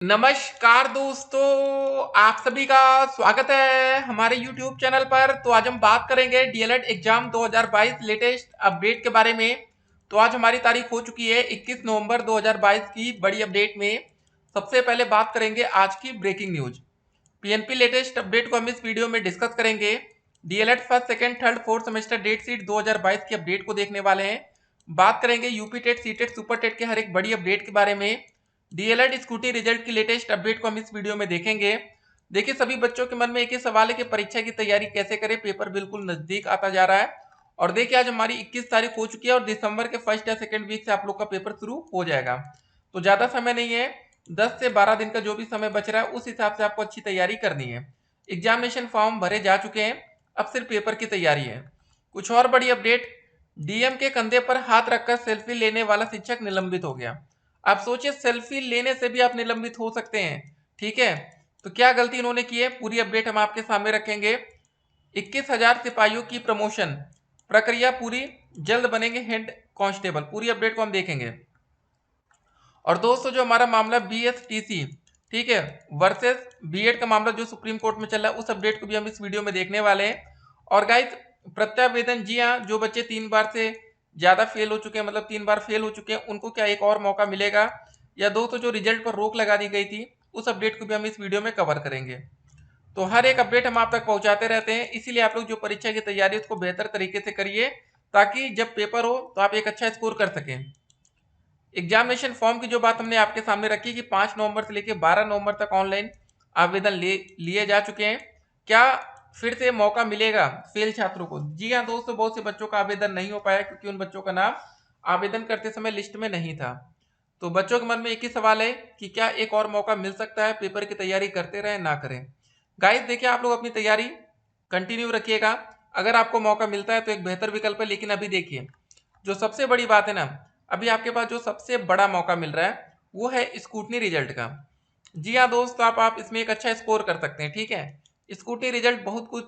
नमस्कार दोस्तों, आप सभी का स्वागत है हमारे YouTube चैनल पर। तो आज हम बात करेंगे डीएलएड एग्जाम 2022 लेटेस्ट अपडेट के बारे में। तो आज हमारी तारीख हो चुकी है 21 नवंबर 2022 की बड़ी अपडेट में। सबसे पहले बात करेंगे आज की breaking news. PNP latest update को हम इस वीडियो में डिस्कस करेंगे। DElEd first, second, third, fourth semester date sheet 2022 की अपडेट को देखने वाले हैं। बात करेंगे UP TET, C TET, super TET के हर एक बड़ी अपडेट के बारे में। डीएलएड स्कूटी रिजल्ट की लेटेस्ट अपडेट को हम इस वीडियो में देखेंगे। देखिए, सभी बच्चों के मन में एक ही सवाल है कि परीक्षा की तैयारी कैसे करें, पेपर बिल्कुल नजदीक आता जा रहा है। और देखिए, आज हमारी 21 तारीख हो चुकी है और दिसंबर के फर्स्ट या सेकंड वीक से आप लोग का पेपर शुरू हो जाएगा। तो ज्यादा समय नहीं है, 10 से 12 दिन का जो भी समय बच रहा है उस हिसाब से आपको अच्छी तैयारी करनी है। एग्जामिनेशन फॉर्म भरे जा चुके हैं, अब सिर्फ पेपर की तैयारी है। कुछ और बड़ी अपडेट, डीएम के कंधे पर हाथ रखकर सेल्फी लेने वाला शिक्षक निलंबित हो गया। आप सोचिए, सेल्फी लेने से भी आप निलंबित हो सकते हैं। ठीक है, तो क्या गलती इन्होंने की है, पूरी अपडेट हम आपके सामने रखेंगे। 21,000 सिपाहियों की प्रमोशन प्रक्रिया पूरी, जल्द बनेंगे हेड कांस्टेबल, पूरी अपडेट को हम देखेंगे। और दोस्तों, जो हमारा मामला बीएसटीसी, ठीक है, वर्सेस बीएड का मामला जो सुप्रीम कोर्ट में चल रहा है, उस अपडेट को भी हम इस वीडियो में देखने वाले हैं। और गाइस, प्रत्यावेदन, जी हाँ, जो बच्चे 3 बार से ज्यादा फेल हो चुके हैं, मतलब 3 बार फेल हो चुके हैं, उनको क्या एक और मौका मिलेगा? या दोस्तों, जो रिजल्ट पर रोक लगा दी गई थी, उस अपडेट को भी हम इस वीडियो में कवर करेंगे। तो हर एक अपडेट हम आप तक पहुंचाते रहते हैं, इसीलिए आप लोग जो परीक्षा की तैयारी है उसको बेहतर तरीके से करिए, ताकि जब पेपर हो तो आप एक अच्छा स्कोर कर सकें। एग्जामिनेशन फॉर्म की जो बात हमने आपके सामने रखी कि 5 नवंबर से लेकर 12 नवंबर तक ऑनलाइन आवेदन लिए जा चुके हैं। क्या फिर से मौका मिलेगा फेल छात्रों को? जी हाँ दोस्तों, बहुत से बच्चों का आवेदन नहीं हो पाया क्योंकि उन बच्चों का नाम आवेदन करते समय लिस्ट में नहीं था। तो बच्चों के मन में एक ही सवाल है कि क्या एक और मौका मिल सकता है, पेपर की तैयारी करते रहें ना करें। गाइस देखिए, आप लोग अपनी तैयारी कंटिन्यू रखिएगा। अगर आपको मौका मिलता है तो एक बेहतर विकल्प है, लेकिन अभी देखिए, जो सबसे बड़ी बात है ना, अभी आपके पास जो सबसे बड़ा मौका मिल रहा है वो है स्कूटनी रिजल्ट का। जी हाँ दोस्त, आप इसमें एक अच्छा स्कोर कर सकते हैं। ठीक है, स्कूटनी रिजल्ट बहुत कुछ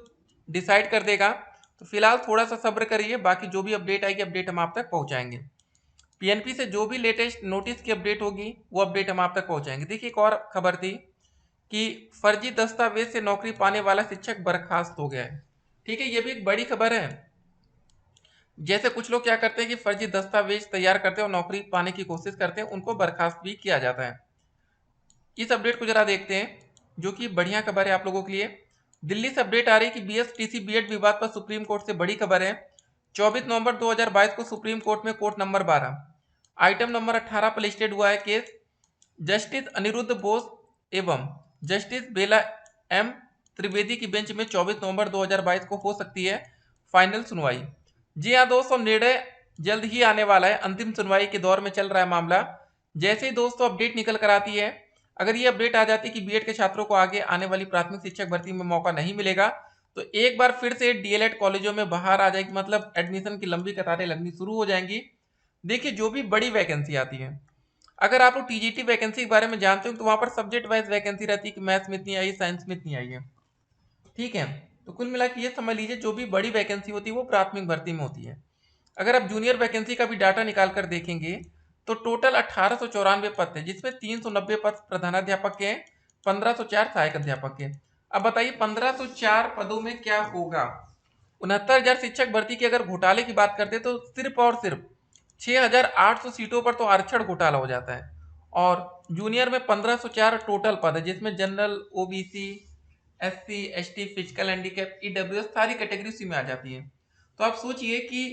डिसाइड कर देगा। तो फिलहाल थोड़ा सा सब्र करिए, बाकी जो भी अपडेट आएगी अपडेट हम आप तक पहुंचाएंगे। पीएनपी से जो भी लेटेस्ट नोटिस की अपडेट होगी वो अपडेट हम आप तक पहुंचाएंगे। देखिए, एक और खबर थी कि फर्जी दस्तावेज से नौकरी पाने वाला शिक्षक बर्खास्त हो गया है। ठीक है, ये भी एक बड़ी खबर है। जैसे कुछ लोग क्या करते हैं कि फर्जी दस्तावेज तैयार करते हैं और नौकरी पाने की कोशिश करते हैं, उनको बर्खास्त भी किया जाता है। इस अपडेट को जरा देखते हैं, जो कि बढ़िया खबर है आप लोगों के लिए। दिल्ली से अपडेट आ रही है कि बीएसटीसी बीएड विवाद पर सुप्रीम कोर्ट से बड़ी खबर है। 24 नवंबर 2022 को सुप्रीम कोर्ट में कोर्ट नंबर 12 आइटम नंबर 18 पर लिस्टेड हुआ है केस। जस्टिस अनिरुद्ध बोस एवं जस्टिस बेला एम त्रिवेदी की बेंच में 24 नवंबर 2022 को हो सकती है फाइनल सुनवाई। जी हाँ दोस्तों, निर्णय जल्द ही आने वाला है। अंतिम सुनवाई के दौर में चल रहा है मामला। जैसे ही दोस्तों अपडेट निकल कर आती है, अगर ये अपडेट आ जाती है कि बीएड के छात्रों को आगे आने वाली प्राथमिक शिक्षक भर्ती में मौका नहीं मिलेगा, तो एक बार फिर से डीएलएड कॉलेजों में बाहर आ जाएगी, मतलब एडमिशन की लंबी कतारें लगनी शुरू हो जाएंगी। देखिए, जो भी बड़ी वैकेंसी आती है, अगर आप लोग टीजीटी वैकेंसी के बारे में जानते हो तो वहां पर सब्जेक्ट वाइज वैकेंसी रहती है कि मैथ्स में इतनी आई है, साइंस में इतनी आई है। ठीक है, तो कुल मिला के ये समझ लीजिए, जो भी बड़ी वैकेंसी होती है वो प्राथमिक भर्ती में होती है। अगर आप जूनियर वैकेंसी का भी डाटा निकाल कर देखेंगे तो टोटल 1894 पद थे, जिसमें 390 पद प्रधानाध्यापक के हैं, 1504 सहायक अध्यापक के। अब बताइए 1504 पदों में क्या होगा? 69,000 शिक्षक भर्ती के अगर घोटाले की बात करते तो सिर्फ और सिर्फ 6,800 सीटों पर तो आरक्षण घोटाला हो जाता है। और जूनियर में 1504 टोटल पद है, जिसमें general, OBC, SC, ST, physical handicap, EWS सारी कैटेगरी उसी में आ जाती है। तो आप सोचिए कि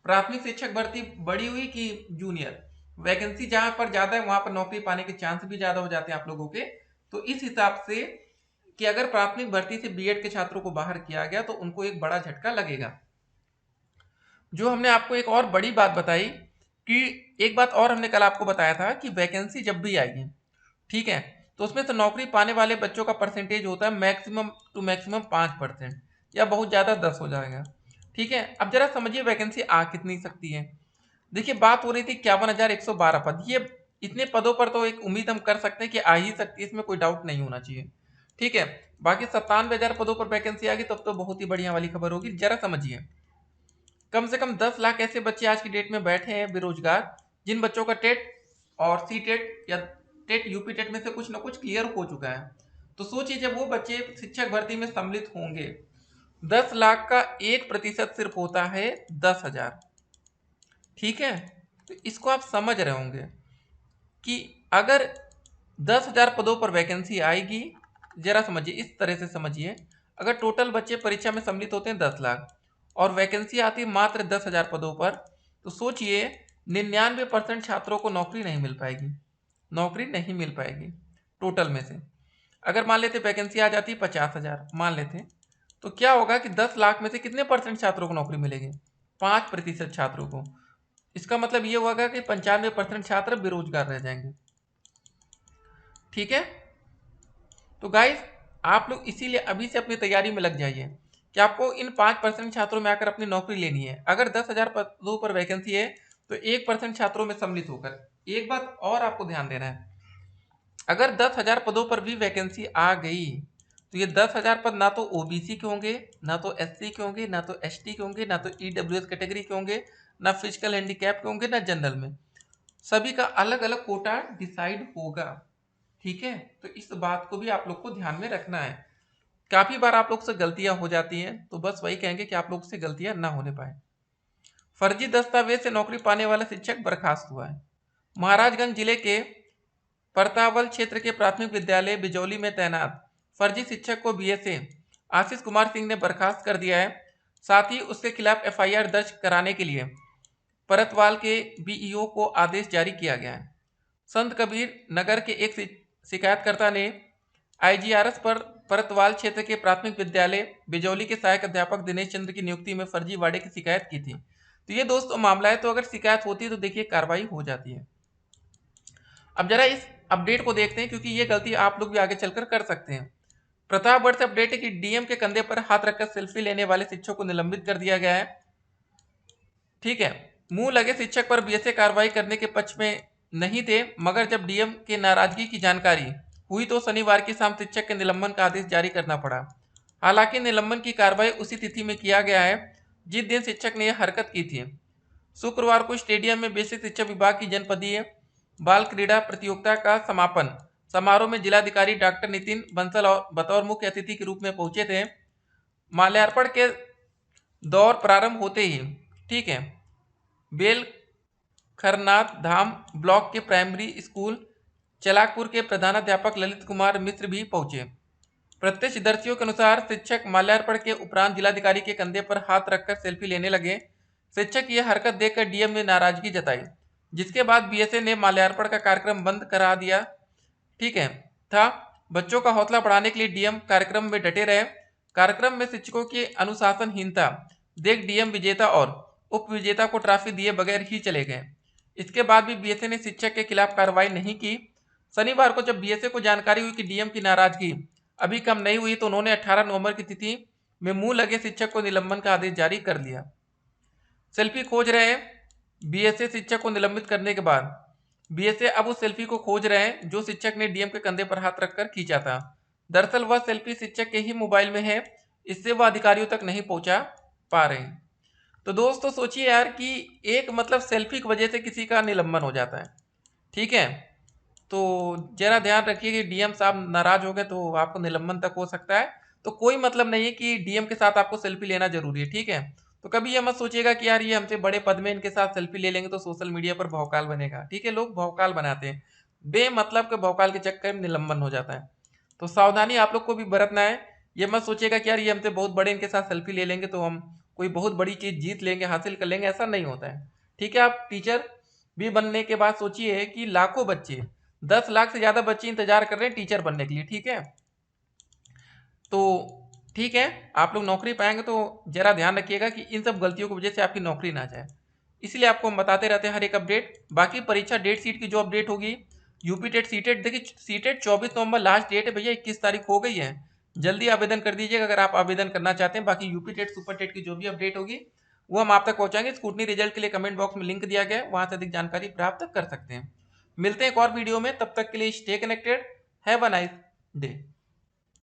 प्राथमिक शिक्षक भर्ती बड़ी हुई कि जूनियर, वैकेंसी जहां पर ज्यादा है वहां पर नौकरी पाने के चांस भी ज्यादा हो जाते हैं आप लोगों के। तो इस हिसाब से कि अगर प्राथमिक भर्ती से बीएड के छात्रों को बाहर किया गया तो उनको एक बड़ा झटका लगेगा। जो हमने आपको एक और बड़ी बात बताई कि एक बात और हमने कल आपको बताया था कि वैकेंसी जब भी आएगी, ठीक है, तो उसमें से नौकरी पाने वाले बच्चों का परसेंटेज होता है मैक्सिमम टू मैक्सिमम 5%, या बहुत ज़्यादा 10 हो जाएगा। ठीक है, अब जरा समझिए वैकेंसी आ कितनी सकती है। देखिए, बात हो रही थी 51,112 पद, ये इतने पदों पर तो एक उम्मीद हम कर सकते हैं कि आ ही सकती है, इसमें कोई डाउट नहीं होना चाहिए। ठीक है, बाकी 97,000 पदों पर वैकेंसी आ गई तब तो बहुत ही बढ़िया वाली खबर होगी। जरा समझिए, कम से कम 10 लाख ऐसे बच्चे आज की डेट में बैठे हैं बेरोजगार, जिन बच्चों का टेट और सी टेट या टेट यूपी टेट में से कुछ ना कुछ क्लियर हो चुका है। तो सोचिए जब वो बच्चे शिक्षक भर्ती में सम्मिलित होंगे, 10 लाख का 1% सिर्फ होता है 10,000। ठीक है, तो इसको आप समझ रहे होंगे कि अगर 10,000 पदों पर वैकेंसी आएगी, जरा समझिए, इस तरह से समझिए, अगर टोटल बच्चे परीक्षा में सम्मिलित होते हैं 10 लाख और वैकेंसी आती है मात्र 10,000 पदों पर, तो सोचिए 99% छात्रों को नौकरी नहीं मिल पाएगी, नौकरी नहीं मिल पाएगी टोटल में से। अगर मान लेते वैकेंसी आ जाती 50,000 मान लेते, तो क्या होगा कि 10 लाख में से कितने परसेंट छात्रों को नौकरी मिलेगी? 5% छात्रों को। इसका मतलब ये होगा कि 95% छात्र बेरोजगार रह जाएंगे। ठीक है, तो गाइस आप लोग इसीलिए अभी से अपनी तैयारी में लग जाइए कि आपको इन 5% छात्रों में आकर अपनी नौकरी लेनी है। अगर 10,000 पदों पर वैकेंसी है तो 1% छात्रों में सम्मिलित होकर, एक बात और आपको ध्यान देना है, अगर 10,000 पदों पर भी वैकेंसी आ गई तो ये 10,000 पद ना तो ओबीसी के होंगे, ना तो एससी के होंगे, ना तो एसटी के होंगे, ना तो ईडब्ल्यूएस कैटेगरी के होंगे, ना फिजिकल हैंडीकैप के होंगे, ना जनरल में। सभी का अलग अलग कोटा डिसाइड होगा। ठीक है, तो इस बात को भी आप लोग को ध्यान में रखना है। काफी बार आप लोग से गलतियां हो जाती हैं, तो बस वही कहेंगे कि आप लोग से गलतियां ना होने पाए। फर्जी दस्तावेज से नौकरी पाने वाला शिक्षक बर्खास्त हुआ है। महाराजगंज जिले के परतावल क्षेत्र के प्राथमिक विद्यालय बिजौली में तैनात फर्जी शिक्षक को बीएसए आशीष कुमार सिंह ने बर्खास्त कर दिया है। साथ ही उसके खिलाफ एफआईआर दर्ज कराने के लिए परतवाल के बीईओ को आदेश जारी किया गया है। संत कबीर नगर के एक शिकायतकर्ता ने आईजीआरएस पर परतवाल क्षेत्र के प्राथमिक विद्यालय बिजौली के सहायक अध्यापक दिनेश चंद्र की नियुक्ति में फर्जीवाड़े की शिकायत की थी। तो ये दोस्तों मामला है, तो अगर शिकायत होती है तो देखिए कार्रवाई हो जाती है। अब जरा इस अपडेट को देखते हैं, क्योंकि ये गलती आप लोग भी आगे चलकर कर सकते हैं। प्रतापगढ़ से अपडेट है कि डीएम के कंधे पर हाथ रखकर सेल्फी लेने वाले शिक्षक को निलंबित कर दिया गया है। ठीक है, मुंह लगे शिक्षक पर बीएसए कार्रवाई करने के पक्ष में नहीं थे, मगर जब डीएम के नाराजगी की जानकारी हुई तो शनिवार की शाम शिक्षक के निलंबन का आदेश जारी करना पड़ा। हालांकि निलंबन की कार्रवाई उसी तिथि में किया गया है जिस दिन शिक्षक ने यह हरकत की थी। शुक्रवार को स्टेडियम में बेसिक शिक्षा विभाग की जनपदीय बाल क्रीड़ा प्रतियोगिता का समापन समारोह में जिलाधिकारी डॉक्टर नितिन बंसल और बतौर मुख्य अतिथि के रूप में पहुंचे थे। माल्यार्पण के दौर प्रारंभ होते ही, ठीक है, बेल खरनाथ धाम ब्लॉक के प्राइमरी स्कूल चलाकपुर के प्रधानाध्यापक ललित कुमार मिश्र भी पहुंचे। प्रत्यक्षदर्शियों के अनुसार शिक्षक माल्यार्पण के उपरांत जिलाधिकारी के कंधे पर हाथ रखकर सेल्फी लेने लगे। शिक्षक की यह हरकत देखकर डीएम ने नाराजगी जताई, जिसके बाद बीएसए ने माल्यार्पण का कार्यक्रम बंद करा दिया। ठीक है, था बच्चों का हौसला बढ़ाने के लिए डीएम कार्यक्रम में डटे रहे। कार्यक्रम में शिक्षकों की अनुशासनहीनता देख डीएम विजेता और उप विजेता को ट्रॉफी दिए बगैर ही चले गए। इसके बाद भी बीएसए ने शिक्षक के खिलाफ कार्रवाई नहीं की। शनिवार को जब बीएसए को जानकारी हुई कि डीएम की नाराजगी अभी कम नहीं हुई तो उन्होंने 18 नवंबर की तिथि में मुंह लगे शिक्षक को निलंबन का आदेश जारी कर दिया। सेल्फी खोज रहे हैं, बीएसए शिक्षक को निलंबित करने के बाद बीएसए अब उस सेल्फी को खोज रहे हैं जो शिक्षक ने डीएम के कंधे पर हाथ रखकर खींचा था। दरअसल वह सेल्फी शिक्षक के ही मोबाइल में है, इससे वह अधिकारियों तक नहीं पहुंचा पा रहे। तो दोस्तों सोचिए यार कि एक मतलब सेल्फी की वजह से किसी का निलंबन हो जाता है। ठीक है, तो जरा ध्यान रखिए कि डीएम साहब नाराज हो गए तो आपको निलंबन तक हो सकता है। तो कोई मतलब नहीं है कि डीएम के साथ आपको सेल्फी लेना जरूरी है। ठीक है, तो कभी ये मत सोचिएगा कि यार ये हमसे बड़े पद में इनके साथ सेल्फी ले लेंगे तो सोशल मीडिया पर भौकाल बनेगा। ठीक है, लोग भौकाल बनाते हैं, बेमतलब के भौकाल के चक्कर में निलंबन हो जाता है। तो सावधानी आप लोग को भी बरतना है। ये मत सोचिएगा कि यार ये हमसे बहुत बड़े इनके साथ सेल्फी ले लेंगे तो हम कोई बहुत बड़ी चीज जीत लेंगे, हासिल कर लेंगे, ऐसा नहीं होता है। ठीक है, आप टीचर भी बनने के बाद सोचिए कि लाखों बच्चे, 10 लाख से ज्यादा बच्चे इंतजार कर रहे हैं टीचर बनने के लिए। ठीक है, तो ठीक है, आप लोग नौकरी पाएंगे तो जरा ध्यान रखिएगा कि इन सब गलतियों की वजह से आपकी नौकरी ना जाए। इसलिए आपको हम बताते रहते हैं हर एक अपडेट। बाकी परीक्षा डेट शीट की जो अपडेट होगी, यूपी टेट सीटेट, देखिए सीटेट 24 नवंबर लास्ट डेट है भैया, 21 तारीख हो गई है। जल्दी आवेदन कर दीजिएगा अगर आप आवेदन करना चाहते हैं। बाकी यूपी टेट सुपर टेट की जो भी अपडेट होगी वो हम आप तक पहुंचाएंगे। स्कूटनी रिजल्ट के लिए कमेंट बॉक्स में लिंक दिया गया है, वहां से अधिक जानकारी प्राप्त कर सकते हैं। मिलते हैं एक और वीडियो में, तब तक के लिए stay connected, have a nice day.